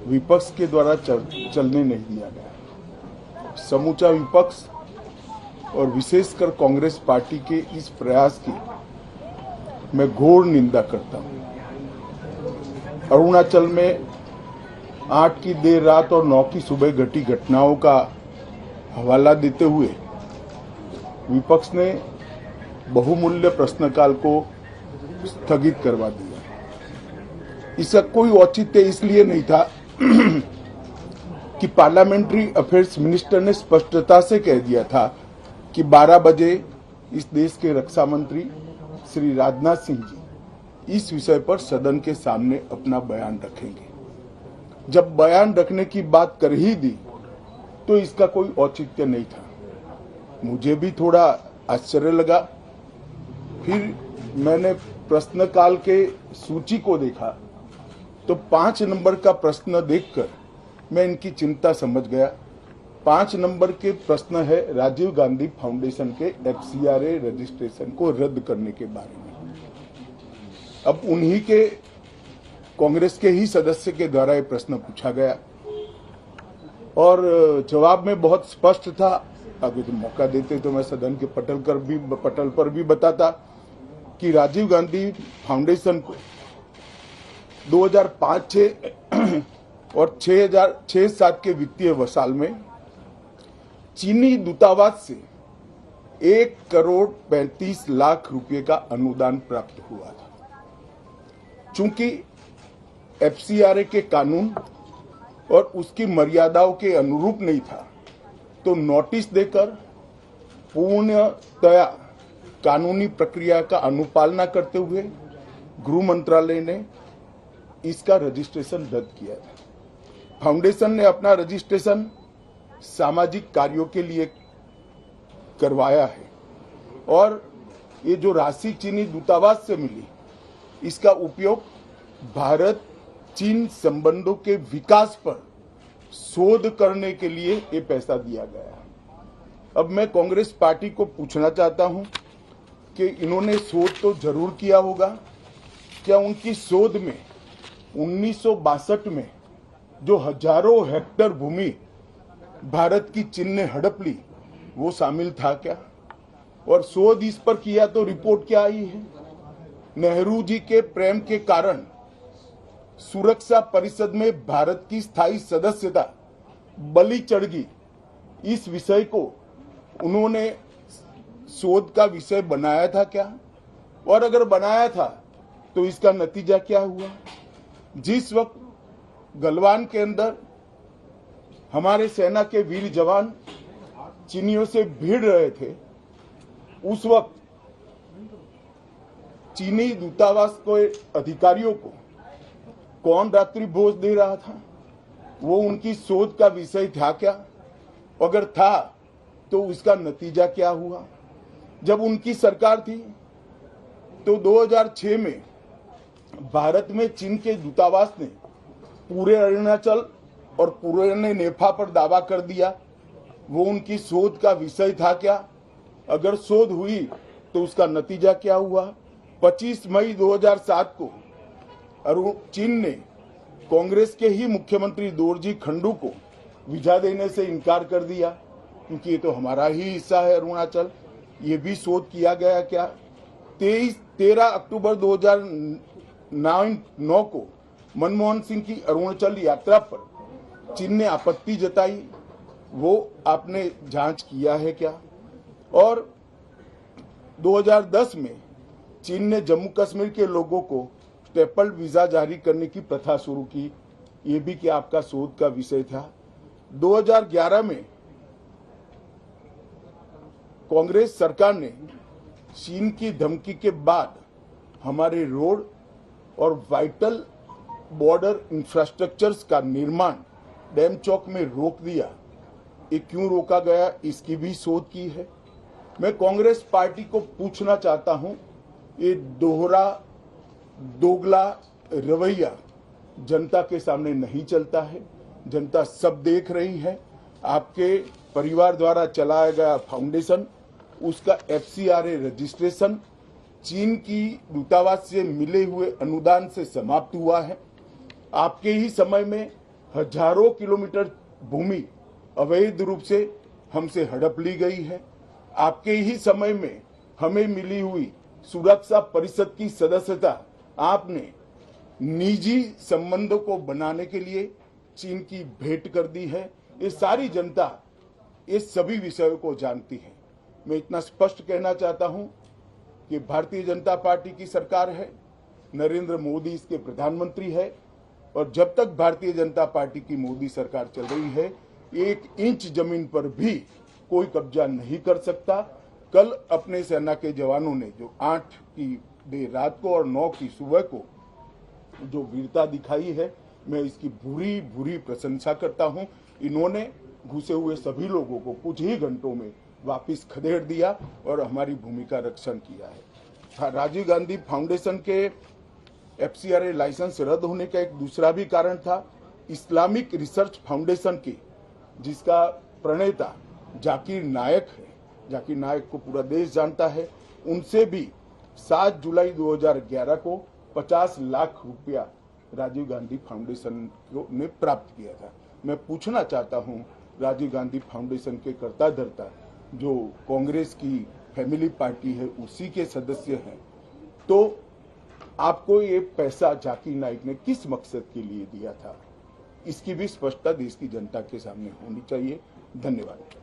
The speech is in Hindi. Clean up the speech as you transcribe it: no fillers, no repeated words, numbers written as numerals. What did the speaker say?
विपक्ष के द्वारा चलने नहीं दिया गया। समूचा विपक्ष और विशेषकर कांग्रेस पार्टी के इस प्रयास की मैं घोर निंदा करता हूं। अरुणाचल में 8 की देर रात और 9 की सुबह घटी घटनाओं का हवाला देते हुए विपक्ष ने बहुमूल्य प्रश्नकाल को स्थगित करवा दिया। इसका कोई औचित्य इसलिए नहीं था कि पार्लियामेंट्री अफेयर्स मिनिस्टर ने स्पष्टता से कह दिया था कि 12 बजे इस देश के रक्षा मंत्री श्री राजनाथ सिंह जी इस विषय पर सदन के सामने अपना बयान रखेंगे। जब बयान रखने की बात कर ही दी तो इसका कोई औचित्य नहीं था। मुझे भी थोड़ा आश्चर्य लगा। फिर मैंने प्रश्नकाल के सूची को देखा तो 5 नंबर का प्रश्न देखकर मैं इनकी चिंता समझ गया। 5 नंबर के प्रश्न है राजीव गांधी फाउंडेशन के FCRA रजिस्ट्रेशन को रद्द करने के बारे में। अब उन्हीं के कांग्रेस के ही सदस्य के द्वारा ये प्रश्न पूछा गया और जवाब में बहुत स्पष्ट था। अगर तो मौका देते तो मैं सदन के पटल पर भी बताता कि राजीव गांधी फाउंडेशन को 2005-06 और 2006-07 के वित्तीय वर्ष में चीनी दूतावास से 1,35,00,000 रुपए का अनुदान प्राप्त हुआ था। चूंकि FCRA के कानून और उसकी मर्यादाओं के अनुरूप नहीं था तो नोटिस देकर पूर्णतया कानूनी प्रक्रिया का अनुपालना करते हुए गृह मंत्रालय ने इसका रजिस्ट्रेशन रद्द किया था। फाउंडेशन ने अपना रजिस्ट्रेशन सामाजिक कार्यों के लिए करवाया है और ये जो राशि चीनी दूतावास से मिली इसका उपयोग भारत चीन संबंधों के विकास पर शोध करने के लिए ये पैसा दिया गया। अब मैं कांग्रेस पार्टी को पूछना चाहता हूं कि इन्होंने शोध तो जरूर किया होगा, क्या उनकी शोध में 1962 में जो हजारों हेक्टेयर भूमि भारत की चीन ने हड़प ली वो शामिल था क्या? और शोध इस पर किया तो रिपोर्ट क्या आई है? नेहरू जी के प्रेम के कारण सुरक्षा परिषद में भारत की स्थायी सदस्यता बलि चढ़ गई। इस विषय को उन्होंने शोध का विषय बनाया था क्या? और अगर बनाया था तो इसका नतीजा क्या हुआ? जिस वक्त गलवान के अंदर हमारे सेना के वीर जवान चीनियों से भिड़ रहे थे, उस वक्त चीनी दूतावास के अधिकारियों को कौन रात्रि भोज दे रहा था? वो उनकी शोध का विषय था क्या? अगर था तो उसका नतीजा क्या हुआ? जब उनकी सरकार थी तो 2006 में भारत में चीन के दूतावास ने पूरे अरुणाचल और पूरे नेफा पर दावा कर दिया। वो उनकी शोध का विषय था क्या? अगर शोध हुई तो उसका नतीजा क्या हुआ? 25 मई 2007 को चीन ने कांग्रेस के ही मुख्यमंत्री दोरजी खंडू को वीजा देने से इनकार कर दिया क्योंकि ये तो हमारा ही हिस्सा है अरुणाचल। ये भी शोध किया गया क्या? 13 अक्टूबर 2009 को मनमोहन सिंह की अरुणाचल यात्रा पर चीन ने आपत्ति जताई, वो आपने जांच किया है क्या? और 2010 में चीन ने जम्मू कश्मीर के लोगों को स्टेपल वीजा जारी करने की प्रथा शुरू की, ये भी क्या आपका शोध का विषय था? 2011 में कांग्रेस सरकार ने चीन की धमकी के बाद हमारे रोड और वाइटल बॉर्डर इंफ्रास्ट्रक्चर्स का निर्माण डैम चौक में रोक दिया। ये क्यों रोका गया, इसकी भी शोध की है। मैं कांग्रेस पार्टी को पूछना चाहता हूं, ये दोगला रवैया जनता के सामने नहीं चलता है। जनता सब देख रही है। आपके परिवार द्वारा चलाया गया फाउंडेशन, उसका FCRA रजिस्ट्रेशन चीन की दूतावास से मिले हुए अनुदान से समाप्त हुआ है। आपके ही समय में हजारों किलोमीटर भूमि अवैध रूप से हमसे हड़प ली गई है। आपके ही समय में हमें मिली हुई सुरक्षा परिषद की सदस्यता आपने निजी संबंधों को बनाने के लिए चीन की भेंट कर दी है। ये सारी जनता ये सभी विषयों को जानती है। मैं इतना स्पष्ट कहना चाहता हूं कि भारतीय जनता पार्टी की सरकार है, नरेंद्र मोदी इसके प्रधानमंत्री है, और जब तक भारतीय जनता पार्टी की मोदी सरकार चल रही है, 1 इंच जमीन पर भी कोई कब्जा नहीं कर सकता। कल अपने सेना के जवानों ने जो 8 की देर रात को और 9 की सुबह को जो वीरता दिखाई है, मैं इसकी बुरी बुरी प्रशंसा करता हूं। इन्होंने घुसे हुए सभी लोगों को कुछ ही घंटों में वापस खदेड़ दिया और हमारी भूमि का रक्षण किया है। राजीव गांधी फाउंडेशन के FCRA लाइसेंस रद्द होने का एक दूसरा भी कारण था। इस्लामिक रिसर्च फाउंडेशन की जिसका प्रणेता जाकिर नायक है, जाकिर नायक को पूरा देश जानता है, उनसे भी 7 जुलाई 2011 को 50 लाख रुपया राजीव गांधी फाउंडेशन ने प्राप्त किया था। मैं पूछना चाहता हूं, राजीव गांधी फाउंडेशन के कर्ता धर्ता जो कांग्रेस की फैमिली पार्टी है उसी के सदस्य हैं, तो आपको ये पैसा जाकिर नाइक ने किस मकसद के लिए दिया था, इसकी भी स्पष्टता देश की जनता के सामने होनी चाहिए। धन्यवाद।